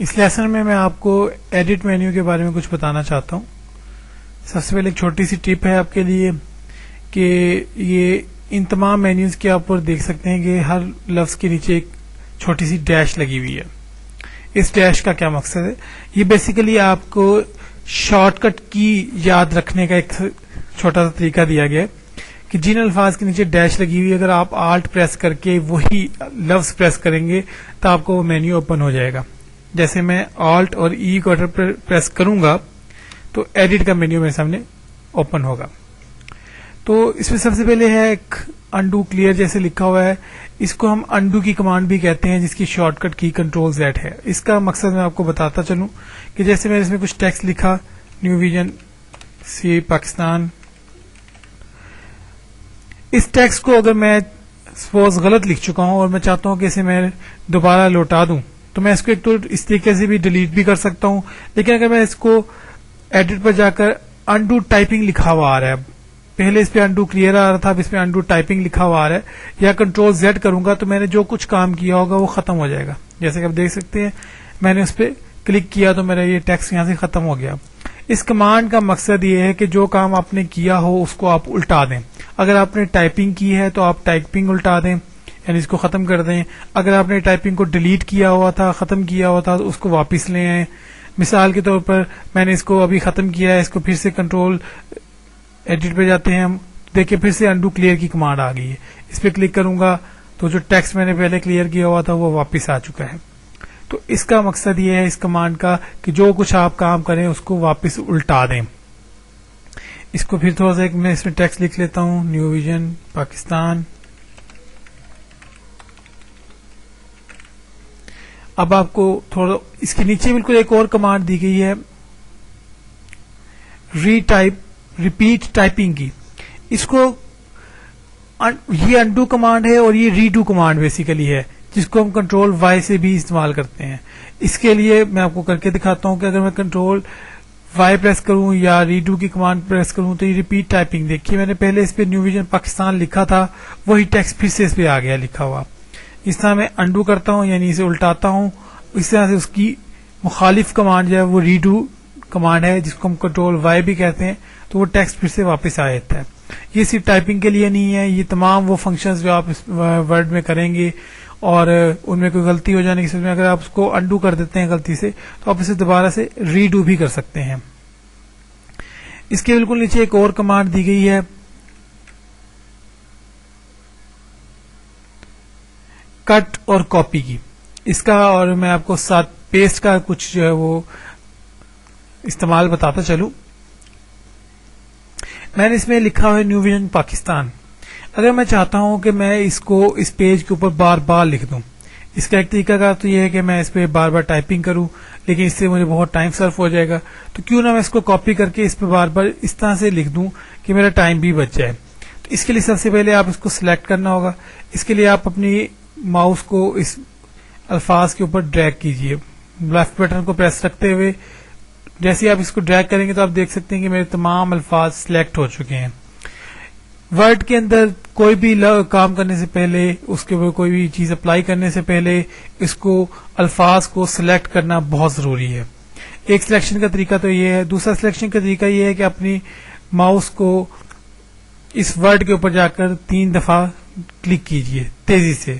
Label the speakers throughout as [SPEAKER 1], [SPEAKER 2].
[SPEAKER 1] اس lesson میں آپ کو ایڈٹ مینیو کے بارے میں کچھ بتانا چاہتا ہوں. سب سے پہلے ایک چھوٹی سی ٹپ ہے آپ کے لیے کہ یہ ان تمام مینیوز کے آپ دیکھ سکتے ہیں کہ ہر لفظ کے نیچے ایک چھوٹی سی ڈیش لگی ہوئی ہے. اس ڈیش کا کیا مقصد ہے؟ یہ بیسیکلی آپ کو شارٹ کٹ کی یاد رکھنے کا ایک چھوٹا سا طریقہ دیا گیا ہے کہ جن الفاظ کے نیچے ڈیش لگی ہوئی اگر آپ آلٹ پریس کر کے وہی لفظ پریس کریں گے تو آپ کو وہ مینیو اوپن ہو جائے گا. جیسے میں آلٹ اور ای کو پریس کروں گا تو ایڈٹ کا مینیو میرے سامنے اوپن ہوگا. تو اس میں سب سے پہلے ہے ایک انڈو کلیئر جیسے لکھا ہوا ہے. اس کو ہم انڈو کی کمانڈ بھی کہتے ہیں جس کی شارٹ کٹ کی کنٹرول زیڈ ہے. اس کا مقصد میں آپ کو بتاتا چلوں کہ جیسے میں اس میں کچھ ٹیکسٹ لکھا نیو ویژن سی پاکستان. اس ٹیکسٹ کو اگر میں سپوز غلط لکھ چکا ہوں اور میں چاہتا ہوں کہ اسے میں دوبارہ لوٹا دوں تو میں اس کو ایک تو اس طریقے سے بھی ڈیلیٹ بھی کر سکتا ہوں. لیکن اگر میں اس کو ایڈٹ پر جا کر انڈو ٹائپنگ لکھا ہوا آ رہا ہے، پہلے اس پہ انڈو کلیئر آ رہا تھا، اب اس پہ انڈو ٹائپنگ لکھا ہوا آ رہا ہے، یا کنٹرول زیڈ کروں گا تو میں نے جو کچھ کام کیا ہوگا وہ ختم ہو جائے گا. جیسے کہ آپ دیکھ سکتے ہیں میں نے اس پہ کلک کیا تو میرا یہ ٹیکسٹ یہاں سے ختم ہو گیا. اس کمانڈ کا مقصد یہ ہے کہ جو کام آپ نے کیا ہو اس کو آپ الٹا دیں. اگر آپ نے ٹائپنگ کی ہے تو آپ ٹائپنگ الٹا دیں، یعنی اس کو ختم کر دیں. اگر آپ نے ٹائپنگ کو ڈیلیٹ کیا ہوا تھا، ختم کیا ہوا تھا، تو اس کو واپس لے آئیں. مثال کے طور پر میں نے اس کو ابھی ختم کیا ہے، اس کو پھر سے کنٹرول ایڈٹ پہ جاتے ہیں ہم، دیکھیں پھر سے انڈو کلیئر کی کمانڈ آ گئی ہے. اس پہ کلک کروں گا تو جو ٹیکسٹ میں نے پہلے کلیئر کیا ہوا تھا وہ واپس آ چکا ہے. تو اس کا مقصد یہ ہے اس کمانڈ کا کہ جو کچھ آپ کام کریں اس کو واپس الٹا دیں. اس کو پھر تھوڑا سا میں اس میں ٹیکسٹ لکھ لیتا ہوں نیو ویژن پاکستان. اب آپ کو تھوڑا اس کے نیچے بالکل ایک اور کمانڈ دی گئی ہے ریپیٹ ٹائپنگ کی. اس کو یہ انڈو کمانڈ ہے اور یہ ریڈو کمانڈ بیسیکلی ہے جس کو ہم کنٹرول وائی سے بھی استعمال کرتے ہیں. اس کے لیے میں آپ کو کر کے دکھاتا ہوں کہ اگر میں کنٹرول وائی پریس کروں یا ریڈو کی کمانڈ پریس کروں تو یہ ریپیٹ ٹائپنگ دیکھیے میں نے پہلے اس پہ نیو ویژن پاکستان لکھا تھا، وہی ٹیکسٹ پھر سے اس پہ آ گیا لکھا ہوا. اس طرح میں انڈو کرتا ہوں یعنی اسے الٹاتا ہوں، اس طرح سے اس کی مخالف کمانڈ جو ہے وہ ریڈو کمانڈ ہے جس کو ہم کنٹرول وائی بھی کہتے ہیں، تو وہ ٹیکسٹ پھر سے واپس آ جاتا ہے. یہ صرف ٹائپنگ کے لیے نہیں ہے، یہ تمام وہ فنکشنز جو آپ اس ورڈ میں کریں گے اور ان میں کوئی غلطی ہو جانے کی صورت میں اگر آپ اس کو انڈو کر دیتے ہیں غلطی سے تو آپ اسے دوبارہ سے ریڈو بھی کر سکتے ہیں. اس کے بالکل نیچے ایک اور کمانڈ دی گئی ہے کٹ اور کاپی کی. اس کا اور میں آپ کو ساتھ پیسٹ کا کچھ جو ہے وہ استعمال بتاتا چلوں. میں نے اس میں لکھا ہوا ہے نیو ویژن پاکستان. اگر میں چاہتا ہوں کہ میں اس کو اس پیج کے اوپر بار بار لکھ دوں، اس کا ایک طریقہ کار تو یہ ہے کہ میں اس پہ بار بار ٹائپنگ کروں، لیکن اس سے مجھے بہت ٹائم صرف ہو جائے گا. تو کیوں نہ میں اس کو کاپی کر کے اس پہ بار بار اس طرح سے لکھ دوں کہ میرا ٹائم بھی بچ جائے. تو اس کے لیے سب سے پہلے آپ اس کو سلیکٹ کرنا ہوگا. اس کے لیے آپ اپنی ماؤس کو اس الفاظ کے اوپر ڈریگ کیجئے، لیفٹ بٹن کو پریس رکھتے ہوئے. جیسے آپ اس کو ڈریگ کریں گے تو آپ دیکھ سکتے ہیں کہ میرے تمام الفاظ سلیکٹ ہو چکے ہیں. ورڈ کے اندر کوئی بھی کام کرنے سے پہلے، اس کے اوپر کوئی بھی چیز اپلائی کرنے سے پہلے اس کو الفاظ کو سلیکٹ کرنا بہت ضروری ہے. ایک سلیکشن کا طریقہ تو یہ ہے. دوسرا سلیکشن کا طریقہ یہ ہے کہ اپنی ماؤس کو اس ورڈ کے اوپر جا کر 3 دفعہ کلک کیجئے تیزی سے.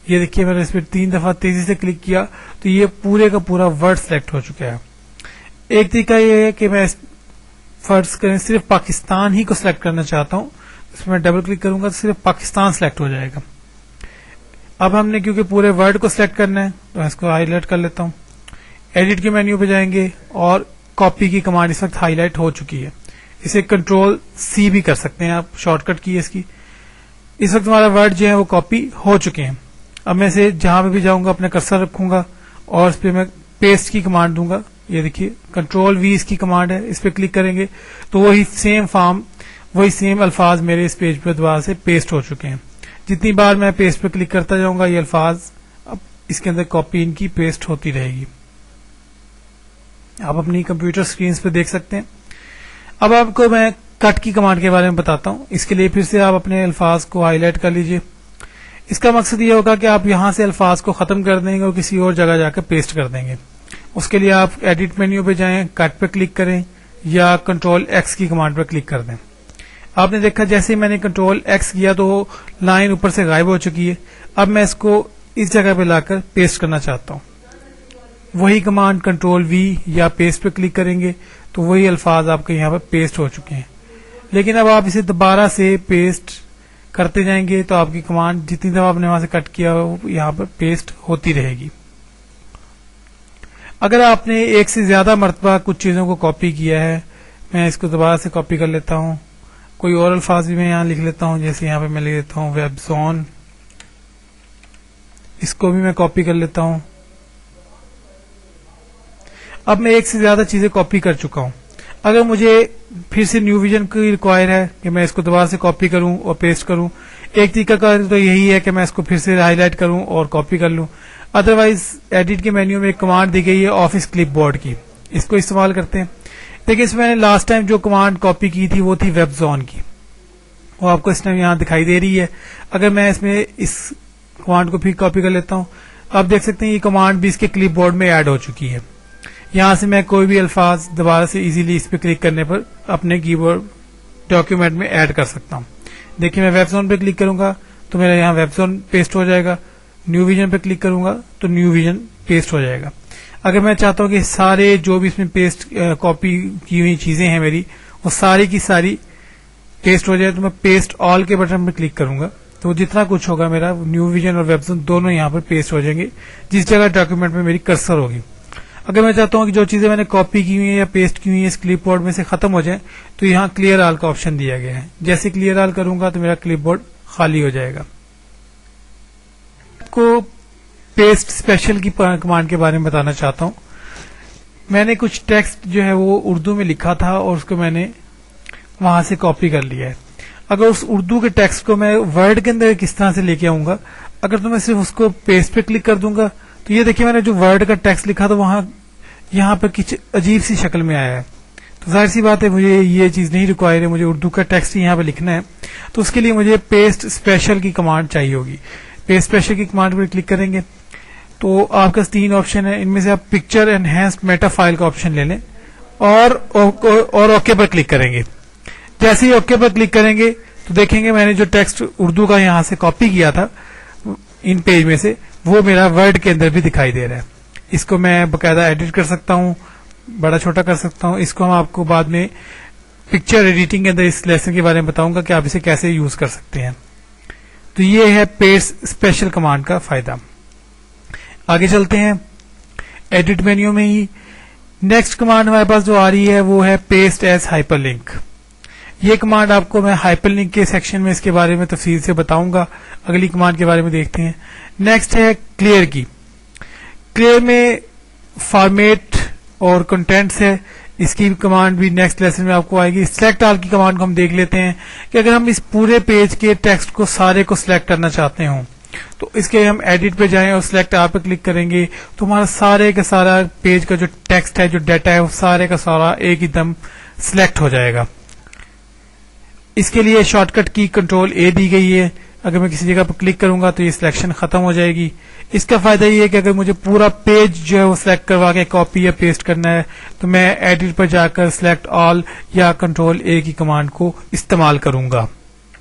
[SPEAKER 1] یہ دیکھیے میں نے اس پہ 3 دفعہ تیزی سے کلک کیا تو یہ پورے کا پورا ورڈ سلیکٹ ہو چکا ہے. ایک طریقہ یہ ہے کہ میں فرض کریں صرف پاکستان ہی کو سلیکٹ کرنا چاہتا ہوں، اس میں ڈبل کلک کروں گا تو صرف پاکستان سلیکٹ ہو جائے گا. اب ہم نے کیونکہ پورے ورڈ کو سلیکٹ کرنا ہے تو میں اس کو ہائی لائٹ کر لیتا ہوں. ایڈٹ کے مینیو پہ جائیں گے اور کاپی کی کمانڈ اس وقت ہائی لائٹ ہو چکی ہے. اسے کنٹرول سی بھی کر سکتے ہیں آپ، شارٹ کٹ کی ہے اس کی. اس وقت ہمارا ورڈ جو ہے وہ کاپی ہو چکے ہیں. اب میں اسے جہاں پہ بھی جاؤں گا اپنا کرسر رکھوں گا اور اس پہ میں پیسٹ کی کمانڈ دوں گا. یہ دیکھیے کنٹرول وی اس کی کمانڈ ہے، اس پہ کلک کریں گے تو وہی سیم فارم، وہی سیم الفاظ میرے اس پیج پہ دوبارہ سے پیسٹ ہو چکے ہیں. جتنی بار میں پیسٹ پہ کلک کرتا جاؤں گا یہ الفاظ اب اس کے اندر کاپی ان کی پیسٹ ہوتی رہے گی. آپ اپنی کمپیوٹر سکرینز پہ دیکھ سکتے ہیں. اب آپ کو میں کٹ کی کمانڈ کے بارے میں بتاتا ہوں. اس کے لیے پھر سے آپ اپنے الفاظ کو ہائی لائٹ کر لیجئے. اس کا مقصد یہ ہوگا کہ آپ یہاں سے الفاظ کو ختم کر دیں گے اور کسی اور جگہ جا کر پیسٹ کر دیں گے. اس کے لیے آپ ایڈٹ مینیو پہ جائیں, کٹ پہ کلک کریں یا کنٹرول ایکس کی کمانڈ پہ کلک کر دیں. آپ نے دیکھا جیسے ہی میں نے کنٹرول ایکس کیا تو لائن اوپر سے غائب ہو چکی ہے. اب میں اس کو اس جگہ پہ لا کر پیسٹ کرنا چاہتا ہوں. وہی کمانڈ کنٹرول وی یا پیسٹ پہ کلک کریں گے تو وہی الفاظ آپ کے یہاں پہ پیسٹ ہو چکے ہیں. لیکن اب آپ اسے دوبارہ سے پیسٹ کرتے جائیں گے تو آپ کی کمانڈ جتنی دفعہ آپ نے وہاں سے کٹ کیا وہ یہاں پر پیسٹ ہوتی رہے گی. اگر آپ نے ایک سے زیادہ مرتبہ کچھ چیزوں کو کاپی کیا ہے, میں اس کو دوبارہ سے کاپی کر لیتا ہوں. کوئی اور الفاظ بھی میں یہاں لکھ لیتا ہوں, جیسے یہاں پہ میں لکھ لیتا ہوں ویب زون. اس کو بھی میں کاپی کر لیتا ہوں. اب میں ایک سے زیادہ چیزیں کاپی کر چکا ہوں. اگر مجھے پھر سے نیو ویژن کی ریکوائر ہے کہ میں اس کو دوبارہ سے کاپی کروں اور پیسٹ کروں, ایک طریقہ کا تو یہی ہے کہ میں اس کو پھر سے ہائی لائٹ کروں اور کاپی کر لوں. ادروائز ایڈٹ کے مینیو میں ایک کمانڈ دی گئی ہے آفس کلپ بورڈ کی, اس کو استعمال کرتے ہیں. دیکھیں اس میں نے لاسٹ ٹائم جو کمانڈ کاپی کی تھی وہ تھی ویب زون کی, وہ آپ کو اس ٹائم یہاں دکھائی دے رہی ہے. اگر میں اس میں اس کمانڈ کو پھر کاپی کر لیتا ہوں, آپ دیکھ سکتے ہیں یہ کمانڈ بھی اس کے کلپ بورڈ میں ایڈ ہو چکی ہے. یہاں سے میں کوئی بھی الفاظ دوبارہ سے ایزیلی اس پہ کلک کرنے پر اپنے کی بورڈ ڈاکیومنٹ میں ایڈ کر سکتا ہوں. دیکھیں میں ویب زون پہ کلک کروں گا تو میرا یہاں ویب زون پیسٹ ہو جائے گا. نیو ویژن پہ کلک کروں گا تو نیو ویژن پیسٹ ہو جائے گا. اگر میں چاہتا ہوں کہ سارے جو بھی اس میں پیسٹ کاپی کی ہوئی چیزیں ہیں میری وہ ساری کی ساری پیسٹ ہو جائے تو میں پیسٹ آل کے بٹن پہ کلک کروں گا تو جتنا کچھ ہوگا میرا نیو ویژن اور ویب زون دونوں یہاں پر پیسٹ ہو جائیں گے جس جگہ ڈاکیومنٹ میں میری کرسر ہوگی. اگر میں چاہتا ہوں کہ جو چیزیں میں نے کاپی کی ہوئی ہیں یا پیسٹ کی ہوئی ہیں اس کلپ بورڈ میں سے ختم ہو جائیں تو یہاں کلیئر آل کا آپشن دیا گیا ہے. جیسے کلیئر آل کروں گا تو میرا کلپ بورڈ خالی ہو جائے گا. کو پیسٹ اسپیشل کی کمانڈ کے بارے میں بتانا چاہتا ہوں. میں نے کچھ ٹیکسٹ جو ہے وہ اردو میں لکھا تھا اور اس کو میں نے وہاں سے کاپی کر لیا ہے. اگر اس اردو کے ٹیکسٹ کو میں ورڈ کے اندر کس طرح سے لے کے آؤں گا, اگر تو میں صرف اس کو پیسٹ پہ کلک کر دوں گا تو یہ دیکھیے میں نے جو ورڈ کا ٹیکسٹ لکھا تھا وہاں یہاں پہ کچھ عجیب سی شکل میں آیا ہے. تو ظاہر سی بات ہے مجھے یہ چیز نہیں ریکوائر ہے, مجھے اردو کا ٹیکسٹ یہاں پہ لکھنا ہے. تو اس کے لیے مجھے پیسٹ اسپیشل کی کمانڈ چاہیے ہوگی. پیسٹ اسپیشل کی کمانڈ پر کلک کریں گے تو آپ کا 3 آپشن ہے, ان میں سے آپ پکچر انہینسڈ میٹا فائل کا آپشن لے لیں اور اوکے پر کلک کریں گے. جیسے ہی اوکے پر کلک کریں گے تو دیکھیں گے میں نے جو ٹیکسٹ اردو کا یہاں سے کاپی کیا تھا ان پیج میں سے وہ میرا ورڈ کے اندر بھی دکھائی دے رہا ہے. اس کو میں باقاعدہ ایڈٹ کر سکتا ہوں, بڑا چھوٹا کر سکتا ہوں. اس کو ہم آپ کو بعد میں پکچر ایڈیٹنگ کے اندر اس لیسن کے بارے میں بتاؤں گا کہ آپ اسے کیسے یوز کر سکتے ہیں. تو یہ ہے پیسٹ اسپیشل کمانڈ کا فائدہ. آگے چلتے ہیں ایڈٹ مینیو میں ہی. نیکسٹ کمانڈ ہمارے پاس جو آ رہی ہے وہ ہے پیسٹ ایز ہائپر لنک. یہ کمانڈ آپ کو میں ہائپر لنک کے سیکشن میں اس کے بارے میں تفصیل سے بتاؤں گا. اگلی کمانڈ کے بارے میں دیکھتے ہیں. نیکسٹ ہے کلیئر کی. کلیئر میں فارمیٹ اور کنٹینٹس ہے, اس کی کمانڈ بھی نیکسٹ لیسن میں آپ کو آئے گی. سلیکٹ آل کی کمانڈ کو ہم دیکھ لیتے ہیں کہ اگر ہم اس پورے پیج کے ٹیکسٹ کو سارے کو سلیکٹ کرنا چاہتے ہوں تو اس کے ہم ایڈٹ پہ جائیں اور سلیکٹ آل پہ کلک کریں گے تو ہمارا سارے کا سارا پیج کا جو ٹیکسٹ ہے, جو ڈیٹا ہے, وہ سارے کا سارا ایک ہی دم سلیکٹ ہو جائے گا. اس کے لیے شارٹ کٹ کی کنٹرول اے دی گئی ہے. اگر میں کسی جگہ پر کلک کروں گا تو یہ سلیکشن ختم ہو جائے گی. اس کا فائدہ یہ ہے کہ اگر مجھے پورا پیج جو ہے وہ سلیکٹ کروا کے کاپی یا پیسٹ کرنا ہے تو میں ایڈٹ پر جا کر سلیکٹ آل یا کنٹرول اے کی کمانڈ کو استعمال کروں گا.